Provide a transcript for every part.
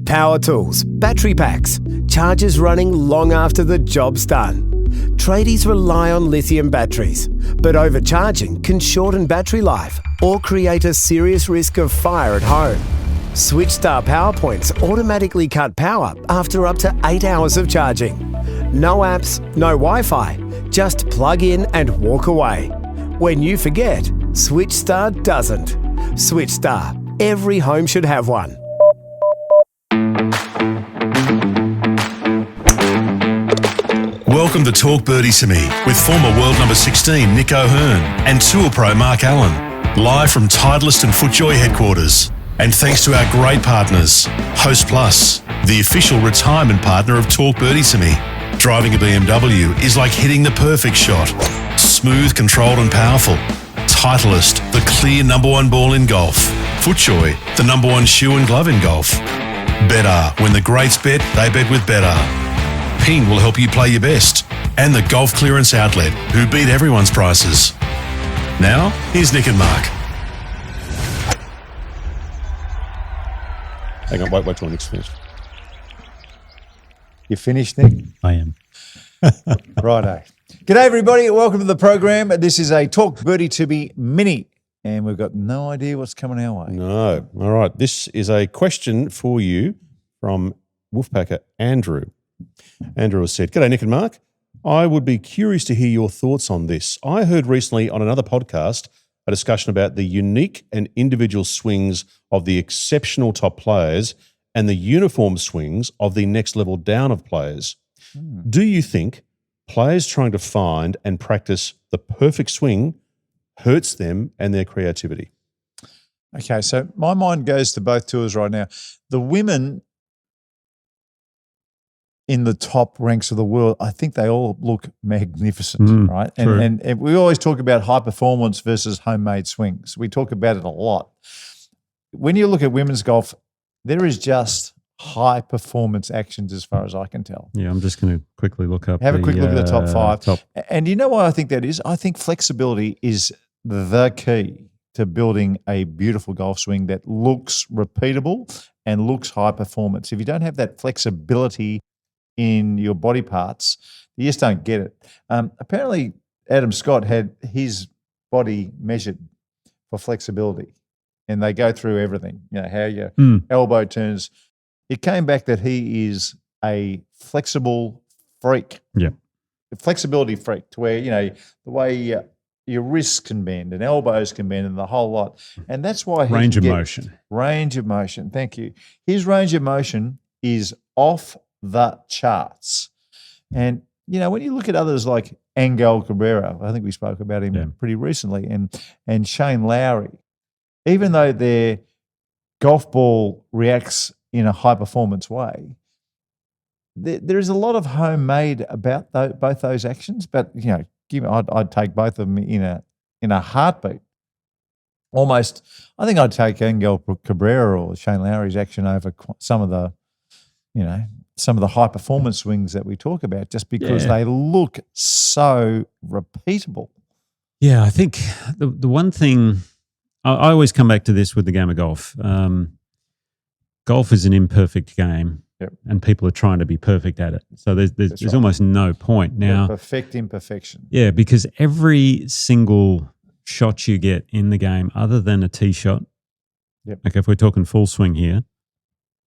Power tools, battery packs, chargers running long after the job's done. Tradies rely on lithium batteries, but overcharging can shorten battery life or create a serious risk of fire at home. Switchstar power points automatically cut power after up to 8 hours of charging. No apps, no Wi-Fi, just plug in and walk away. When you forget, Switchstar doesn't. Switchstar, every home should have one. Welcome to Talk Birdie Mini with former world number 16 Nick O'Hearn and Tour Pro Mark Allen, live from Titleist and FootJoy headquarters. And thanks to our great partners, Host Plus, the official retirement partner of Talk Birdie Mini. Driving a BMW is like hitting the perfect shot. Smooth, controlled and powerful. Titleist, the clear number one ball in golf. FootJoy, the number one shoe and glove in golf. Better, when the greats bet, they bet with Better. Ping will help you play your best. And the Golf Clearance Outlet, who beat everyone's prices. Now, here's Nick and Mark. Hang on, wait till Nick's finished. You finished, Nick? I am. Righto. G'day, everybody. Welcome to the program. This is a Talk Birdie Mini, and we've got no idea what's coming our way. No. All right. This is a question for you from wolfpacker Andrew. Andrew has said, "G'day, Nick and Mark. I would be curious to hear your thoughts on this. I heard recently on another podcast a discussion about the unique and individual swings of the exceptional top players and the uniform swings of the next level down of players. Do you think players trying to find and practice the perfect swing hurts them and their creativity?" Okay, so my mind goes to both tours right now. The women in the top ranks of the world, I think they all look magnificent, right? And we always talk about high performance versus homemade swings. We talk about it a lot. When you look at women's golf, there is just high performance actions as far as I can tell. Yeah, I'm just going to quickly look up. Have a quick look at the top five. And you know why I think that is? I think flexibility is the key to building a beautiful golf swing that looks repeatable and looks high performance. If you don't have that flexibility in your body parts, you just don't get it. Apparently, Adam Scott had his body measured for flexibility, and they go through everything, you know, how your elbow turns. It came back that he is a flexible freak. Yeah. A flexibility freak, to where, you know, the way your wrists can bend and elbows can bend and the whole lot. And that's why he range of motion. Range of motion. Thank you. His range of motion is off the charts. And, you know, when you look at others like Angel Cabrera, I think we spoke about him pretty recently, and Shane Lowry, even though their golf ball reacts in a high-performance way, there is a lot of homemade about both those actions. But, you know, I'd take both of them in a heartbeat. Almost, I think I'd take Angel Cabrera or Shane Lowry's action over some of the high-performance swings that we talk about, just because they look so repeatable. Yeah, I think the one thing I always come back to this with the game of golf. Golf is an imperfect game, and people are trying to be perfect at it. So there's almost no point now. Perfect imperfection. Yeah, because every single shot you get in the game, other than a tee shot, okay, if we're talking full swing here,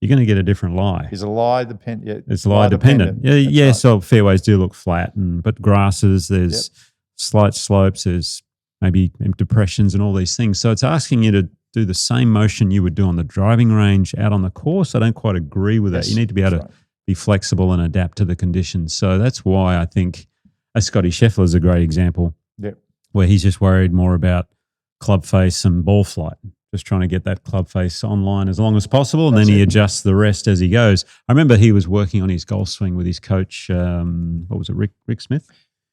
you're going to get a different lie. Is a lie dependent? Yeah, it's lie dependent. Yeah. Right. So fairways do look flat, but grasses, there's slight slopes, there's maybe depressions and all these things. So it's asking you to do the same motion you would do on the driving range out on the course. I don't quite agree with that. You need to be able to be flexible and adapt to the conditions. So that's why I think Scottie Scheffler is a great example, where he's just worried more about club face and ball flight. Just trying to get that club face online as long as possible, and then he adjusts the rest as he goes. I remember he was working on his golf swing with his coach, what was it, Rick Smith?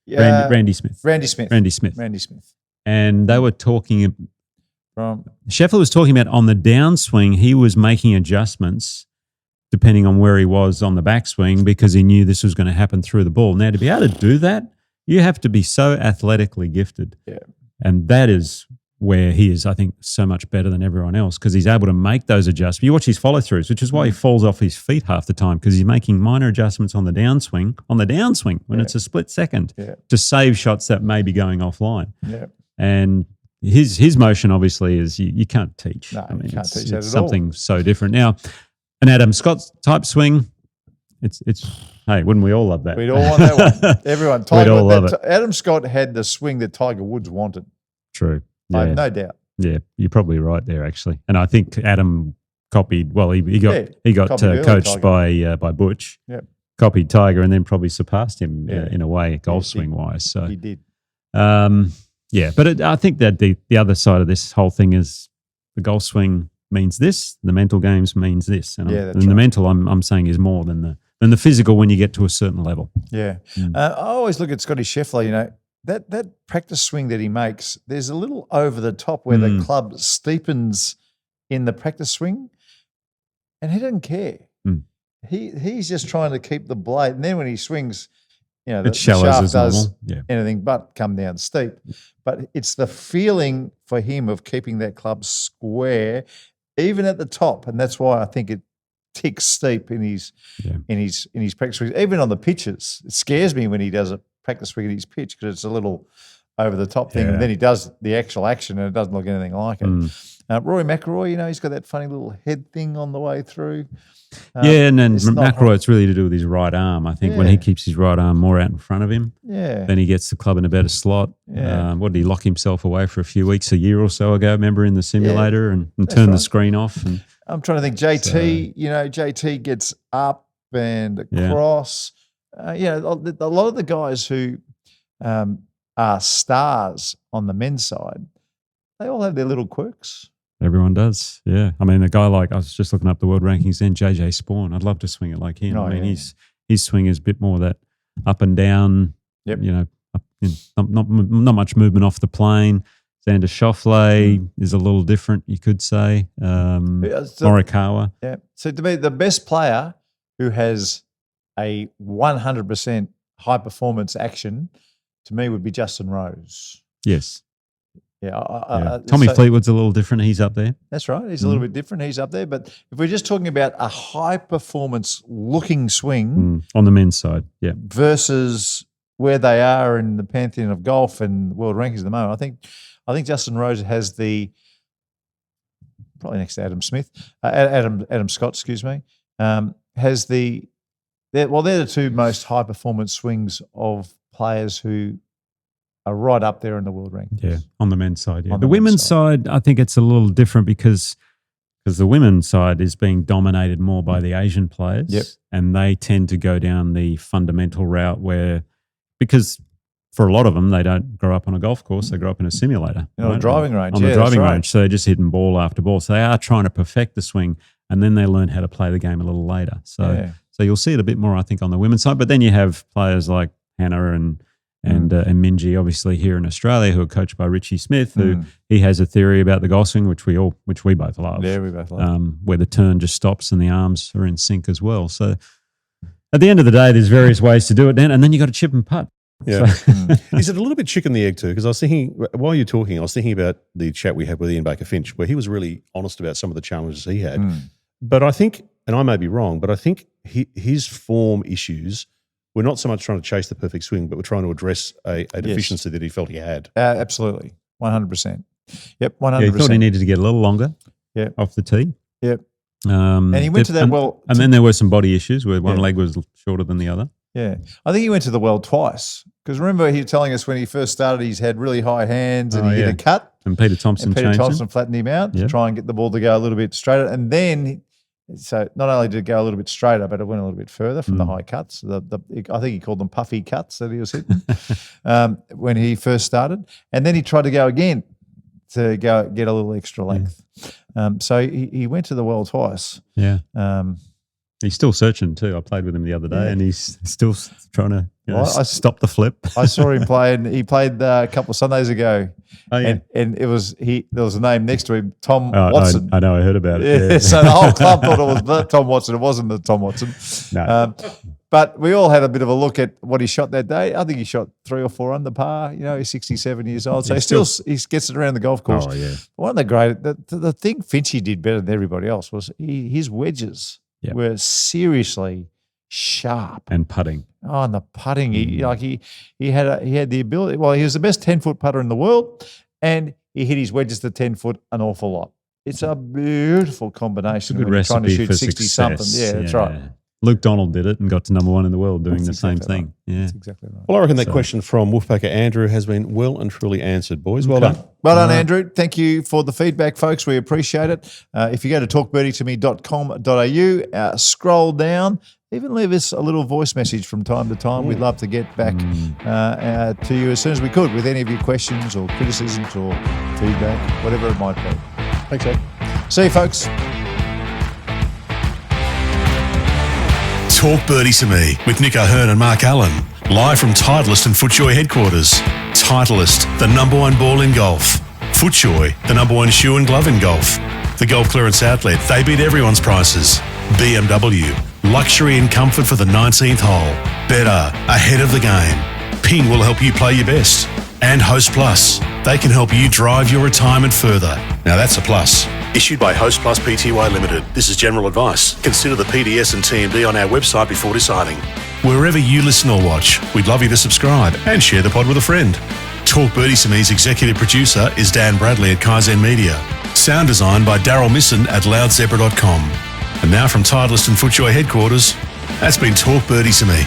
Yeah, Randy Smith. Randy Smith. And they were talking, Scheffler was talking about on the downswing, he was making adjustments depending on where he was on the backswing because he knew this was going to happen through the ball. Now, to be able to do that, you have to be so athletically gifted. Yeah. And that is where he is, I think, so much better than everyone else because he's able to make those adjustments. You watch his follow-throughs, which is why he falls off his feet half the time because he's making minor adjustments on the downswing when it's a split second to save shots that may be going offline. Yeah. And his motion obviously is you can't teach. No, I mean, you can't teach it's that at something so different. Now, an Adam Scott type swing, it's hey, wouldn't we all love that? We'd all want that one. Everyone. We'd all love it. Adam Scott had the swing that Tiger Woods wanted. True. I Yeah. have no doubt. Yeah, you're probably right there, actually. And I think Adam copied. Well, he got copied early coached Tiger. by Butch. Yep. Copied Tiger, and then probably surpassed him Yeah. in a way, golf He swing wise. So He did. yeah, but I think that the other side of this whole thing is the golf swing means this, the mental games means this, and, Yeah, that's the right. mental I'm saying is more than the physical when you get to a certain level. Yeah. I always look at Scottie Scheffler, you know, that practice swing that he makes, there's a little over the top where the club steepens in the practice swing and he doesn't care. He's just trying to keep the blade. And then when he swings, you know, the shallows shaft as does normal. Yeah. anything but come down steep. But it's the feeling for him of keeping that club square, even at the top. And that's why I think it ticks steep in his practice swings. Even on the pitches, it scares me when he does a practice swing at his pitch because it's a little over the top thing. Yeah. And then he does the actual action and it doesn't look anything like it. Rory McIlroy, you know, he's got that funny little head thing on the way through. And then it's not McIlroy, it's really to do with his right arm. I think when he keeps his right arm more out in front of him, then he gets the club in a better slot. Yeah. What did he lock himself away for a few weeks, a year or so ago, remember, in the simulator and turn the screen off? And I'm trying to think, JT, you know, JT gets up and across. You know, a lot of the guys who are stars on the men's side, they all have their little quirks. Everyone does, yeah. I mean, a guy like, I was just looking up the world rankings then, JJ Spawn, I'd love to swing it like him. I mean, his swing is a bit more that up and down, you know, not much movement off the plane. Xander Schauffele is a little different, you could say. Morikawa. Yeah. So to me, the best player who has a 100% high performance action to me would be Justin Rose. Yes. Yeah. Tommy Fleetwood's a little different. He's up there. That's right. He's a little bit different. He's up there. But if we're just talking about a high performance looking swing on the men's side, versus where they are in the pantheon of golf and world rankings at the moment, I think Justin Rose has the probably next to Adam Scott, excuse me, has they're the two most high performance swings of players who are right up there in the world rankings. Yeah, on the men's side. Yeah. On The women's side, I think it's a little different because the women's side is being dominated more by the Asian players, and they tend to go down the fundamental route because for a lot of them, they don't grow up on a golf course; they grow up in a simulator, on a driving range. On the driving range, so they're just hitting ball after ball. So they are trying to perfect the swing, and then they learn how to play the game a little later. So you'll see it a bit more, I think, on the women's side. But then you have players like Hannah and Minjee, obviously here in Australia, who are coached by Richie Smith, who he has a theory about the golf swing, which we both love. Yeah, we both love. Where the turn just stops and the arms are in sync as well. So at the end of the day, there's various ways to do it, Dan, and then you got to chip and putt. Yeah. Is it a little bit chicken the egg too? Because I was thinking, while you're talking, I was thinking about the chat we had with Ian Baker-Finch, where he was really honest about some of the challenges he had. But I think, and I may be wrong, but I think his form issues were not so much trying to chase the perfect swing, but we're trying to address a deficiency that he felt he had. Absolutely. 100%. Yep, 100%. Yeah, he thought he needed to get a little longer off the tee. Yep. And he went to that and then there were some body issues where one leg was shorter than the other. Yeah. I think he went to the well twice. Because remember, he was telling us when he first started, he's had really high hands and he hit a cut. And Peter Thompson flattened him out to try and get the ball to go a little bit straighter. And then, so not only did it go a little bit straighter, but it went a little bit further from the high cuts. I think he called them puffy cuts that he was hitting when he first started. And then he tried to go again to go get a little extra length. So he went to the well twice. Yeah. He's still searching too. I played with him the other day, and he's still trying to stop the flip. I saw him play, and he played a couple of Sundays ago. Oh, yeah. And it was there was a name next to him, Tom Watson. I heard about it. Yeah. So the whole club thought it was Tom Watson. It wasn't the Tom Watson. No. But we all had a bit of a look at what he shot that day. I think he shot 3 or 4 under par. You know, he's 67 years old. So he gets it around the golf course. Oh, yeah. One of the great, the thing Finchy did better than everybody else was his wedges were seriously sharp. And putting. Oh, and the putting, he had the ability. Well, he was the best 10-foot putter in the world, and he hit his wedges to 10 foot an awful lot. It's a beautiful combination. It's a good when you're trying to recipe shoot for 60 success. something. Yeah, that's right. Luke Donald did it and got to number 1 in the world doing That's the same exactly thing. right. Yeah, That's exactly right. Well, I reckon that question from Wolfpacker Andrew has been well and truly answered, boys. Well done. Well done, Andrew. Thank you for the feedback, folks. We appreciate it. If you go to talkbirdie2me.com.au, scroll down, even leave us a little voice message from time to time. We'd love to get back to you as soon as we could with any of your questions or criticisms or feedback, whatever it might be. Thanks, Ed. See you, folks. Talk Birdie to Me with Nick O'Hearn and Mark Allen. Live from Titleist and FootJoy headquarters. Titleist, the number 1 ball in golf. FootJoy, the number 1 shoe and glove in golf. The Golf Clearance Outlet, they beat everyone's prices. BMW, luxury and comfort for the 19th hole. Better, ahead of the game. Ping will help you play your best. And Host Plus, they can help you drive your retirement further. Now that's a plus. Issued by Host Plus Pty Limited. This is general advice. Consider the PDS and TMD on our website before deciding. Wherever you listen or watch, we'd love you to subscribe and share the pod with a friend. Talk Birdie to Me's executive producer is Dan Bradley at Kaizen Media. Sound design by Daryl Misson at loudzebra.com. And now from Titleist and FootJoy headquarters, that's been Talk Birdie to Me.